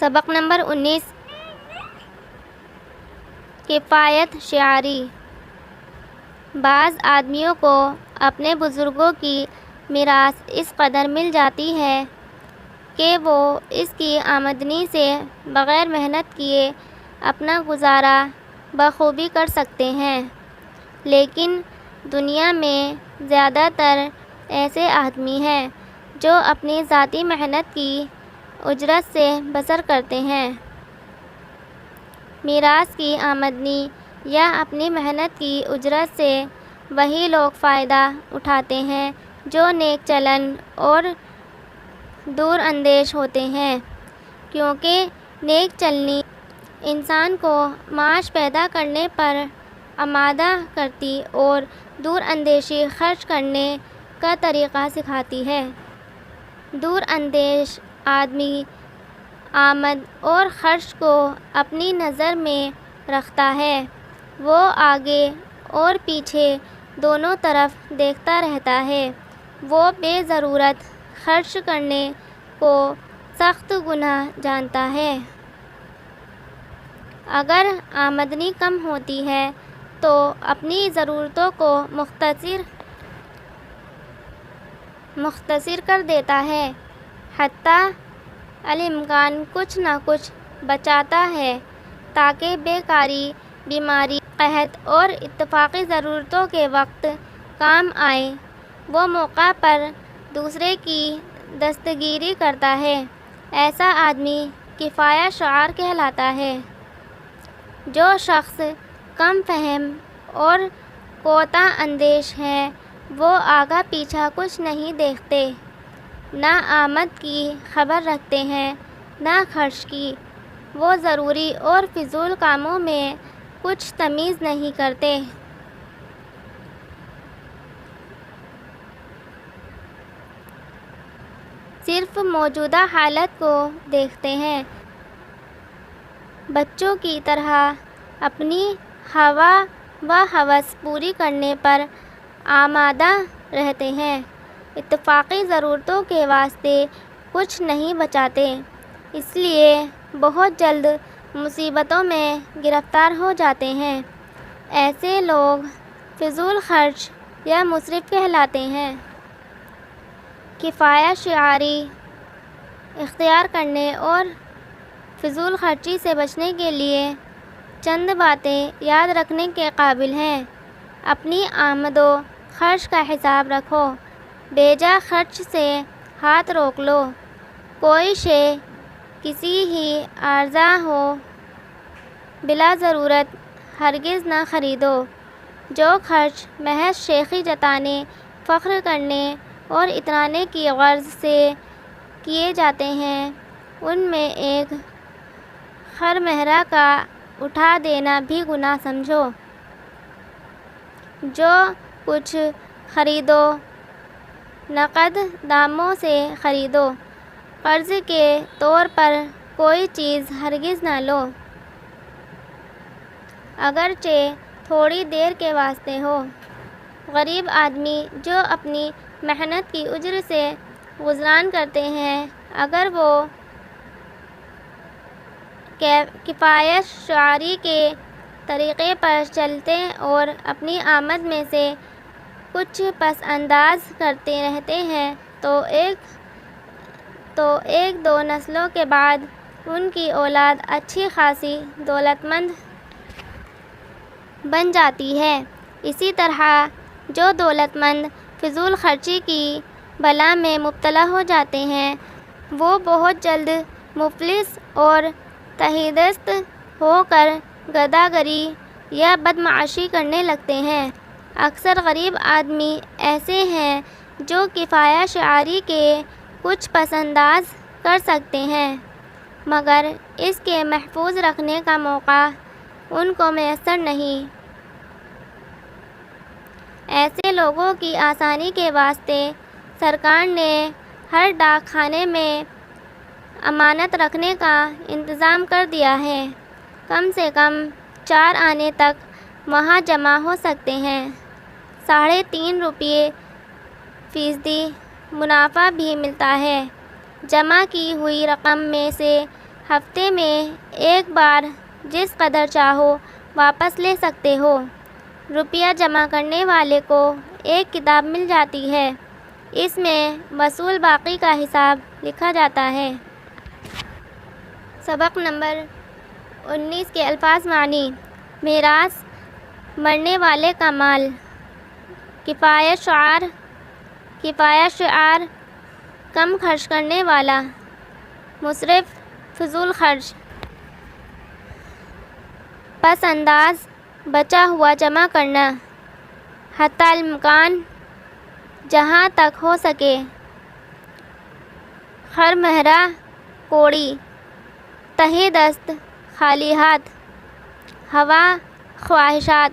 سبق نمبر 19 کفایت شعاری۔ بعض آدمیوں کو اپنے بزرگوں کی میراث اس قدر مل جاتی ہے کہ وہ اس کی آمدنی سے بغیر محنت کیے اپنا گزارا بخوبی کر سکتے ہیں، لیکن دنیا میں زیادہ تر ایسے آدمی ہیں جو اپنی ذاتی محنت کی اجرت سے بسر کرتے ہیں۔ میراث کی آمدنی یا اپنی محنت کی اجرت سے وہی لوگ فائدہ اٹھاتے ہیں جو نیک چلن اور دور اندیش ہوتے ہیں، کیونکہ نیک چلنی انسان کو معاش پیدا کرنے پر آمادہ کرتی اور دور اندیشی خرچ کرنے کا طریقہ سکھاتی ہے۔ دور اندیش آدمی آمد اور خرچ کو اپنی نظر میں رکھتا ہے، وہ آگے اور پیچھے دونوں طرف دیکھتا رہتا ہے، وہ بے ضرورت خرچ کرنے کو سخت گناہ جانتا ہے۔ اگر آمدنی کم ہوتی ہے تو اپنی ضرورتوں کو مختصر کر دیتا ہے، حتیٰ الامکان کچھ نہ کچھ بچاتا ہے تاکہ بیکاری، بیماری، قحط اور اتفاقی ضرورتوں کے وقت کام آئے۔ وہ موقع پر دوسرے کی دستگیری کرتا ہے۔ ایسا آدمی کفایت شعار کہلاتا ہے۔ جو شخص کم فہم اور کوتاہ اندیش ہیں، وہ آگے پیچھے کچھ نہیں دیکھتے، نہ آمد کی خبر رکھتے ہیں نہ خرچ کی۔ وہ ضروری اور فضول کاموں میں کچھ تمیز نہیں کرتے۔ صرف موجودہ حالت کو دیکھتے ہیں۔ بچوں کی طرح اپنی خواہ و ہوس پوری کرنے پر آمادہ رہتے ہیں، اتفاقی ضرورتوں کے واسطے کچھ نہیں بچاتے، اس لیے بہت جلد مصیبتوں میں گرفتار ہو جاتے ہیں۔ ایسے لوگ فضول خرچ یا مسرف کہلاتے ہیں۔ کفایت شعاری اختیار کرنے اور فضول خرچی سے بچنے کے لیے چند باتیں یاد رکھنے کے قابل ہیں۔ اپنی آمد و خرچ کا حساب رکھو، بے جا خرچ سے ہاتھ روک لو۔ کوئی شے کسی ہی عارضہ ہو بلا ضرورت ہرگز نہ خریدو۔ جو خرچ محض شیخی جتانے، فخر کرنے اور اترانے کی غرض سے کیے جاتے ہیں، ان میں ایک خرمہرہ کا اٹھا دینا بھی گناہ سمجھو۔ جو کچھ خریدو نقد داموں سے خریدو، قرض کے طور پر کوئی چیز ہرگز نہ لو، اگرچہ تھوڑی دیر کے واسطے ہو۔ غریب آدمی جو اپنی محنت کی اجر سے گزران کرتے ہیں، اگر وہ کفایت شعاری کے طریقے پر چلتے اور اپنی آمد میں سے کچھ پس انداز کرتے رہتے ہیں تو ایک دو نسلوں کے بعد ان کی اولاد اچھی خاصی دولت مند بن جاتی ہے۔ اسی طرح جو دولت مند فضول خرچی کی بلا میں مبتلا ہو جاتے ہیں، وہ بہت جلد مفلس اور تہی دست ہو کر گدا گری یا بدمعاشی کرنے لگتے ہیں۔ اکثر غریب آدمی ایسے ہیں جو کفایت شعاری کے کچھ پس انداز کر سکتے ہیں، مگر اس کے محفوظ رکھنے کا موقع ان کو میسر نہیں۔ ایسے لوگوں کی آسانی کے واسطے سرکار نے ہر ڈاک خانے میں امانت رکھنے کا انتظام کر دیا ہے۔ کم سے کم 4 آنے تک وہاں جمع ہو سکتے ہیں۔ 3.5 روپے فیصدی منافع بھی ملتا ہے۔ جمع کی ہوئی رقم میں سے ہفتے میں ایک بار جس قدر چاہو واپس لے سکتے ہو۔ روپیہ جمع کرنے والے کو ایک کتاب مل جاتی ہے، اس میں وصول باقی کا حساب لکھا جاتا ہے۔ سبق نمبر 19 کے الفاظ معنی۔ میراث، مرنے والے کا مال۔ کفایت شعار، کم خرچ کرنے والا۔ مصرف، فضول خرچ۔ پس انداز، بچا ہوا جمع کرنا۔ حتی الامکان، جہاں تک ہو سکے۔ خرمہرہ، کوڑی۔ تہی دست، خالی ہاتھ۔ ہوا، خواہشات۔